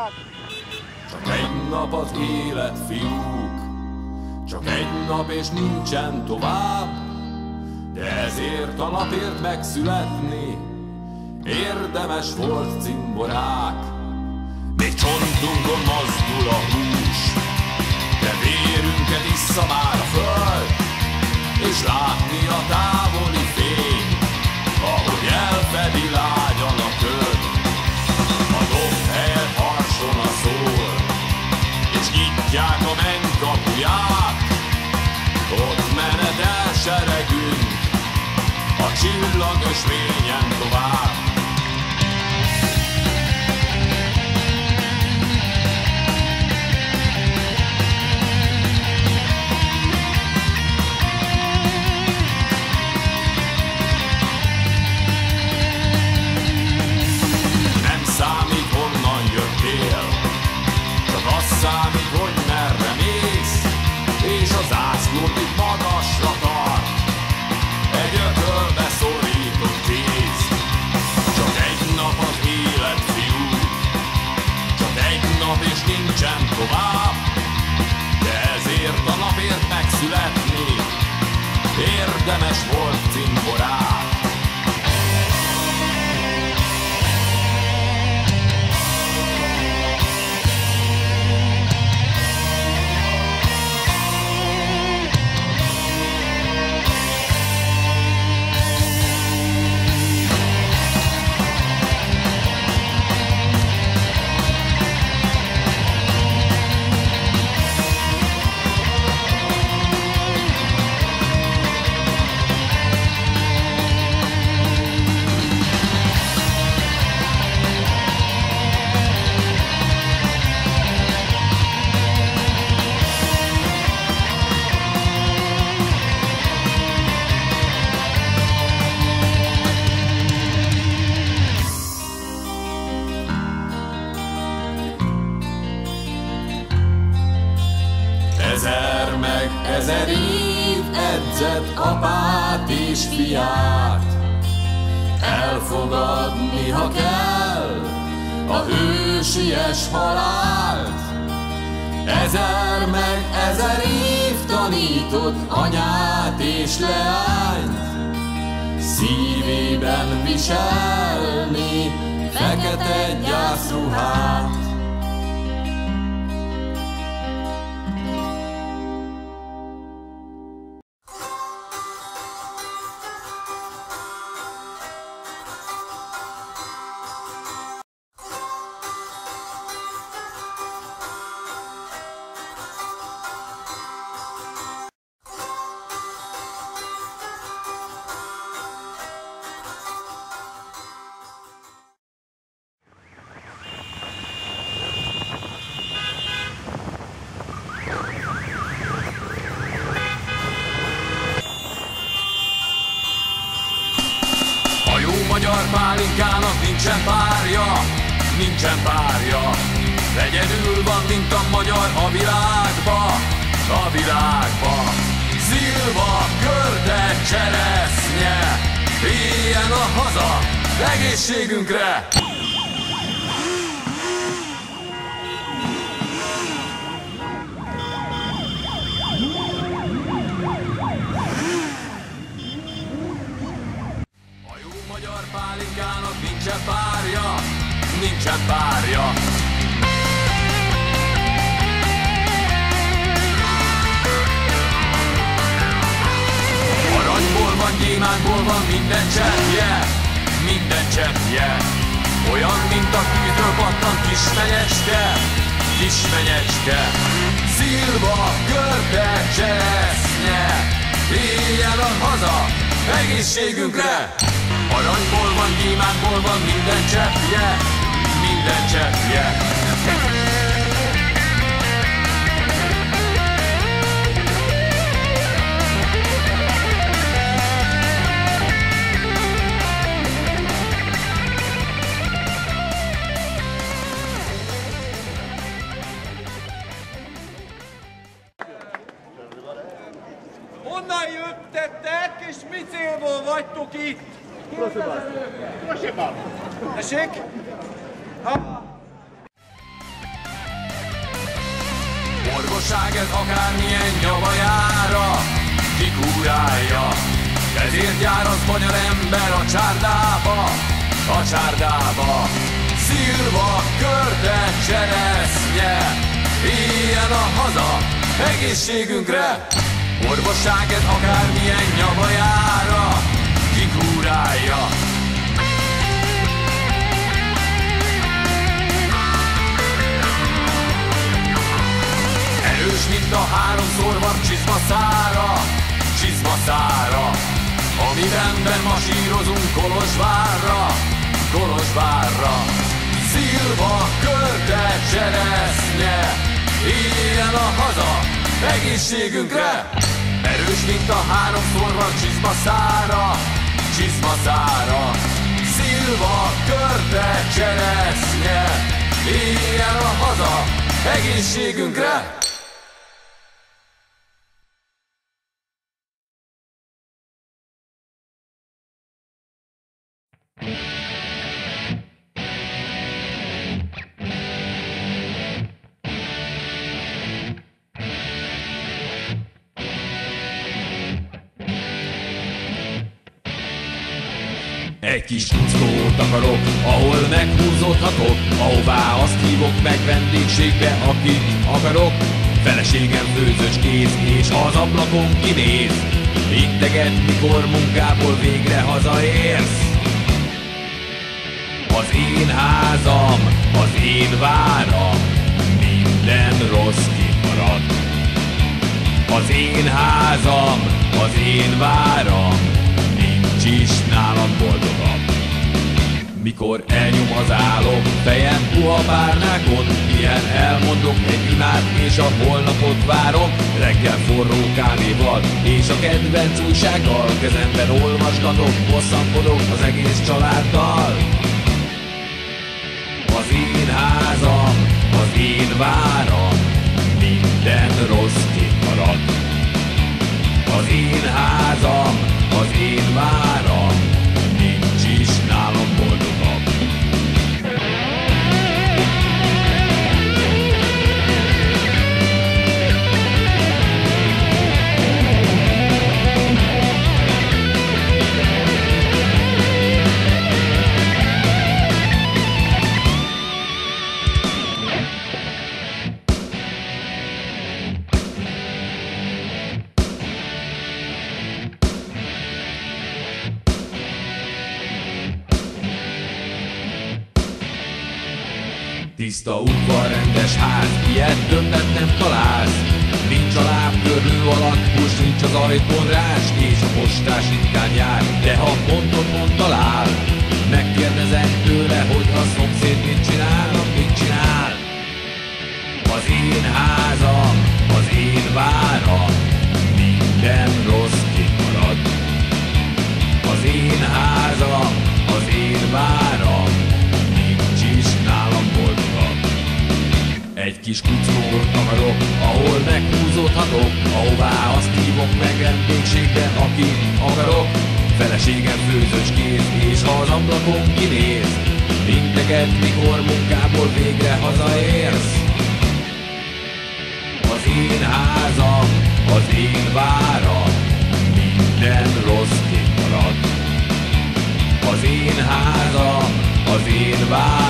világ! Csak egy nap az élet, fiúk, csak egy nap és nincsen tovább, de ezért a napért megszületni érdemes volt, cimborák. Még csontunkon mozdul a hús, de vérünket issza már a föld, és látni a távoli fény, ahogy elfedi lágyan a köd. A dob helyett harsona szól, és nyitják a menny kapuját, ott menetel seregünk a csillagösvényen tovább. Számít, hogy merre mész, és a zászlót itt magasra tart egy ökölbe szorított kéz. Csak egy nap az élet, fiú, csak egy nap és nincsen tovább, de ezért a napért megszületni érdemes volt, cimborák. Ezer év edzett apát és fiát, elfogadni, ha kell, a hősies halált. Ezer meg ezer év tanított anyát és leányt, szívében viselni fekete gyászruhát. Magyar pálinkának nincsen párja, nincsen párja. Egyedül van, mint a magyar a világba, a világba. Szilva, körte, cseresznye, éljen a haza egészségünkre! Magyar pálinkának nincsen párja, nincsen párja. Aranyból van, gyémántból van minden cseppje, minden cseppje. Olyan, mint a tűzről pattan kismenyecske, kismenyecske. Szilva, körte, cseresznye, éljen a haza egészségünkre! Aranyból van, gyémántból van minden cseppje, minden cseppje. Honnan jöttetek, és mi célból vagytok itt? Proszę bardzo. Tessék? Orvosság ez akármilyen nyavajára kikúrálja, ezért jár az magyar ember a csárdába, a csárdába. Szilva, körte, cseresznye, éljen a haza egészségünkre. Orvosság ez akármilyen nyavajára kikúrálja. Erős, mint a háromszor van csizmaszára, csizmaszára, amiben masírozunk Kolozsvárra, Kolozsvárra. Szilva, körte, cseresznye, éljen a haza egészségünkre. Erős, mint a háromszor van csizmaszára, csizmaszára. Szilva, körte, cseresznye, éljen a haza egészségünkre. Egy kis kuckót akarok, ahol meghúzódhatok, ahová azt hívok meg vendégségbe, akit akarok. Feleségem főzős kéz, és az ablakon kinéz, integet, mikor munkából végre hazaérsz. Az én házam, az én váram, minden rossz kimarad. Az én házam, az én váram, nincs is nálam boldogabb. Mikor elnyom az álom, fejem puha párnákon, ilyen elmondok egy imát, és a holnapot várom. Reggel forró kávéval, és a kedvenc újsággal, kezemben olvasgatok, bosszankodok az egész családdal. Az én házam, az én váram, minden rossz kimarad. Az én házam, az én váram, nincs is nálam boldogabb. Tiszta udvar, rendes ház, ilyet többet nem találsz. Nincs a lábkörlő alatt, most nincs az ajtón rás, és a postás ritkán jár, de ha mond talál. Megkérdezem tőle, hogy a szomszéd mit csinál, mit csinál. Az én házam, az én váram, minden rossz kimarad. Az én házam, az én váram, nincs is nálam boldogabb. Egy kis kuckót akarok, ahol meghúzódhatok, ahová azt hívok meg vendégségbe, akit akarok. Feleségem főzős kéz, és az ablakon kinéz, integet, mikor munkából végre hazaérsz. Az én házam, az én váram, minden rossz kimarad. Az én házam, az én váram,